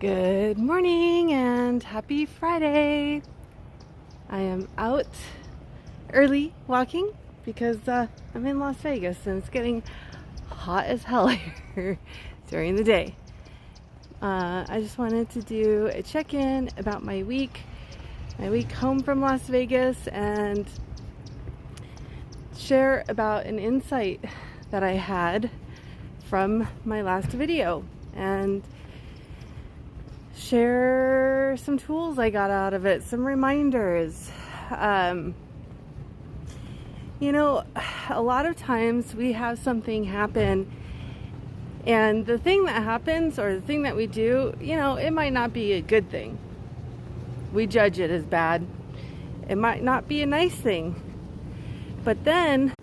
Good morning and happy Friday. I am out early walking because I'm in Las Vegas and it's getting hot as hell here during the day. I just wanted to do a check-in about my week home from Las Vegas, and share about an insight that I had from my last video, and share some tools I got out of it, some reminders. A lot of times we have something happen, and the thing that happens or the thing that we do, it might not be a good thing. We judge it as bad. It might not be a nice thing. But then,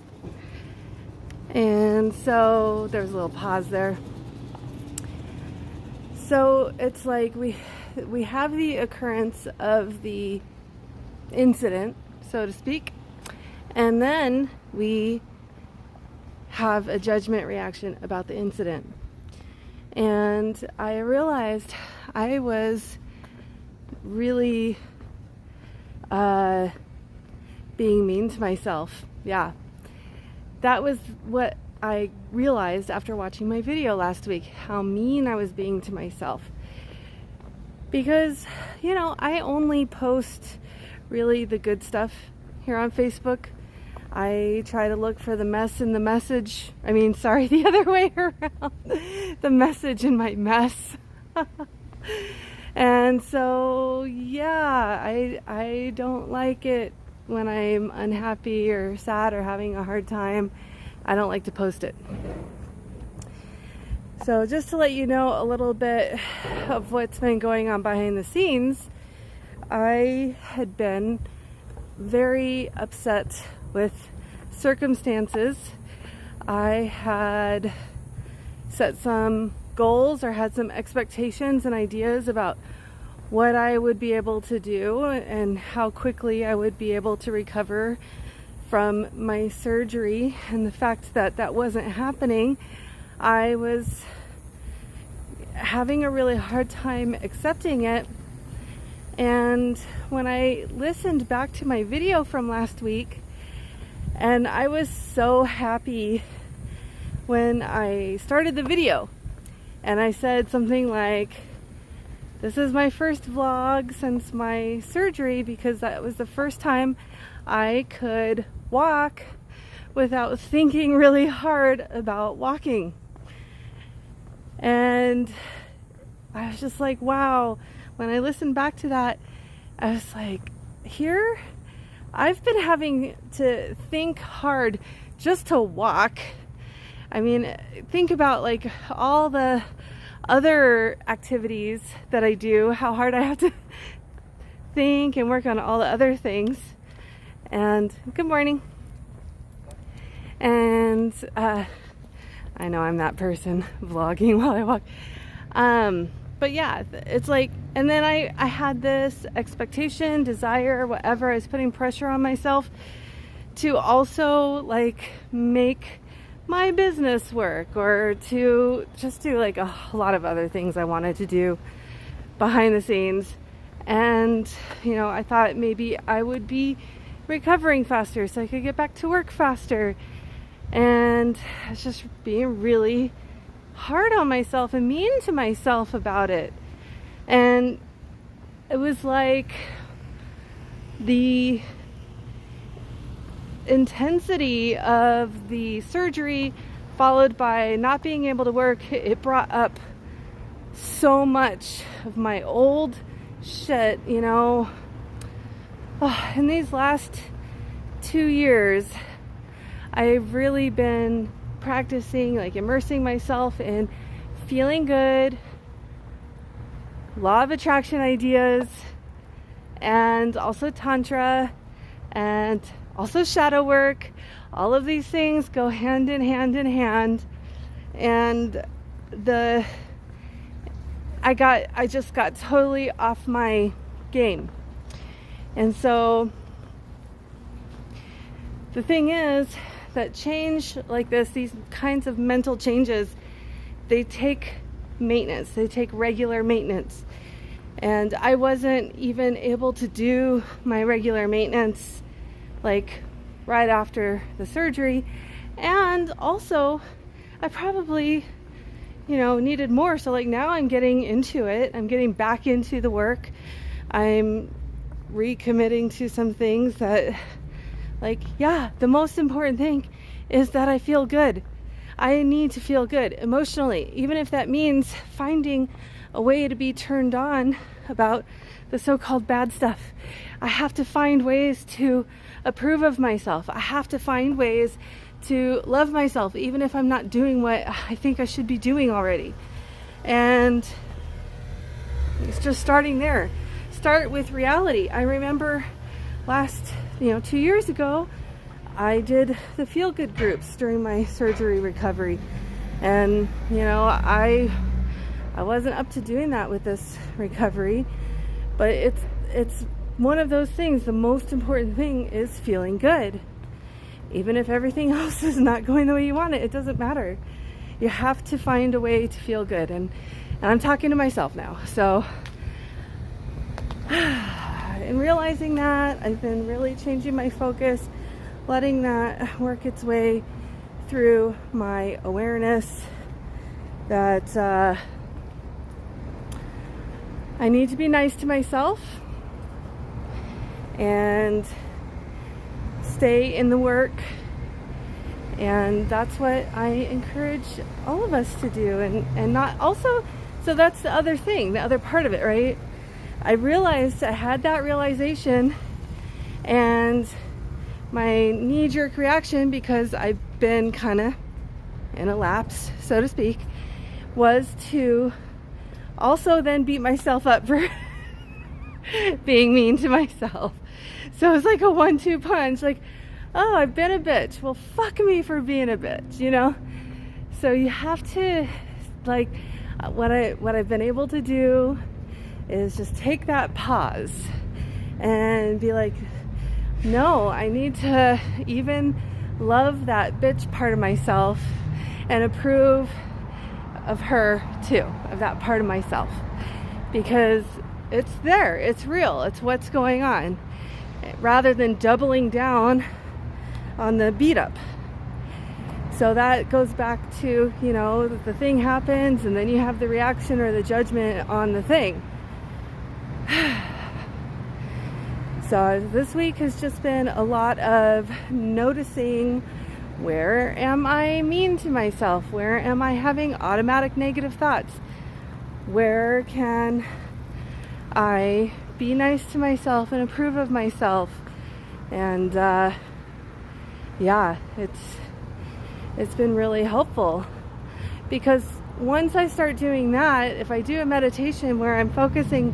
and so there's a little pause there. So it's like we have the occurrence of the incident, so to speak, and then we have a judgment reaction about the incident. And I realized I was really being mean to myself. Yeah, that was what I realized after watching my video last week, how mean I was being to myself. Because, I only post really the good stuff here on Facebook. I try to look for the mess in the message. The other way around. The message in my mess. And so, yeah, I don't like it when I'm unhappy or sad or having a hard time. I don't like to post it. So just to let you know a little bit of what's been going on behind the scenes, I had been very upset with circumstances. I had set some goals or had some expectations and ideas about what I would be able to do and how quickly I would be able to recover from my surgery. And the fact that that wasn't happening, I was having a really hard time accepting it. And when I listened back to my video from last week, and I was so happy when I started the video, and I said something like, this is my first vlog since my surgery, because that was the first time I could walk without thinking really hard about walking. And I was just like, wow. When I listened back to that, I was like, here, I've been having to think hard just to walk. Think about like all the other activities that I do, how hard I have to think and work on all the other things. And good morning. And I know I'm that person vlogging while I walk. But yeah, it's like, and then I had this expectation, desire, whatever. I was putting pressure on myself to also like make my business work, or to just do like a lot of other things I wanted to do behind the scenes. And, I thought maybe I would be recovering faster so I could get back to work faster. And I was just being really hard on myself and mean to myself about it. And it was like the intensity of the surgery followed by not being able to work, it brought up so much of my old shit, in these last 2 years, I've really been practicing, like immersing myself in feeling good, law of attraction ideas, and also tantra, and also shadow work. All of these things go hand in hand in hand. And I just got totally off my game. And so the thing is that change like this, these kinds of mental changes, they take maintenance. They take regular maintenance. And I wasn't even able to do my regular maintenance like right after the surgery. And also, I probably, needed more. So like now I'm getting into it. I'm getting back into the work. I'm recommitting to some things that, the most important thing is that I feel good. I need to feel good emotionally, even if that means finding a way to be turned on about the so-called bad stuff. I have to find ways to approve of myself. I have to find ways to love myself, even if I'm not doing what I think I should be doing already. And it's just starting there. Start with reality. I remember last, 2 years ago, I did the feel-good groups during my surgery recovery. And, I wasn't up to doing that with this recovery, but it's one of those things. The most important thing is feeling good. Even if everything else is not going the way you want it, it doesn't matter. You have to find a way to feel good. And I'm talking to myself now. So in realizing that, I've been really changing my focus, letting that work its way through my awareness that I need to be nice to myself and stay in the work. And that's what I encourage all of us to do. And not also, so that's the other thing, the other part of it, right? I realized I had that realization, and my knee-jerk reaction, because I've been kind of in a lapse, so to speak, was to also then beat myself up for being mean to myself. So it's like a 1-2 punch, like, oh, I've been a bitch. Well, fuck me for being a bitch, So you have to, what I've been able to do is just take that pause and be like, no, I need to even love that bitch part of myself and approve of her too, of that part of myself, because it's there, it's real, it's what's going on, rather than doubling down on the beat up. So that goes back to, the thing happens and then you have the reaction or the judgment on the thing. So this week has just been a lot of noticing, where am I mean to myself? Where am I having automatic negative thoughts? Where can I be nice to myself and approve of myself? And it's been really helpful, because once I start doing that, if I do a meditation where I'm focusing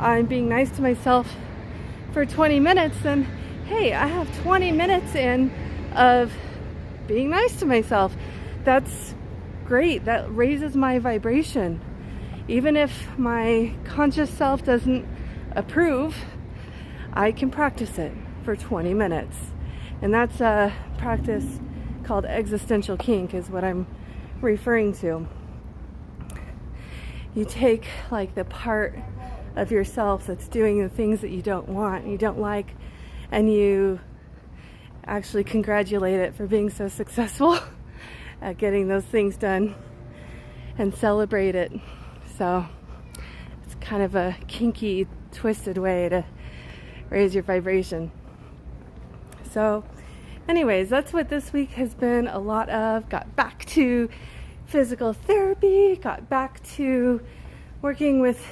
on being nice to myself for 20 minutes, then hey, I have 20 minutes in of being nice to myself. That's great. That raises my vibration. Even if my conscious self doesn't approve, I can practice it for 20 minutes. And that's a practice called existential kink, is what I'm referring to. You take the part of yourself that's doing the things that you don't want, you don't like, and you actually congratulate it for being so successful at getting those things done and celebrate it. So it's kind of a kinky, twisted way to raise your vibration. So anyways, that's what this week has been a lot of. Got back to physical therapy, got back to working with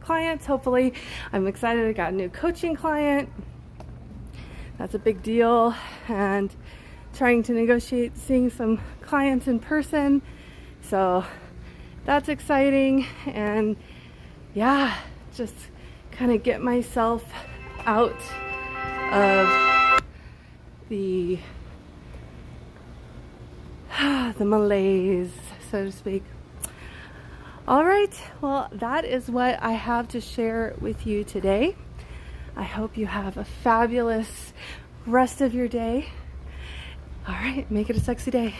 clients. Hopefully, I'm excited. I got a new coaching client. That's a big deal. And trying to negotiate seeing some clients in person. So that's exciting. And yeah, just kind of get myself out of the malaise, so to speak. All right, well, that is what I have to share with you today. I hope you have a fabulous rest of your day. All right, make it a sexy day.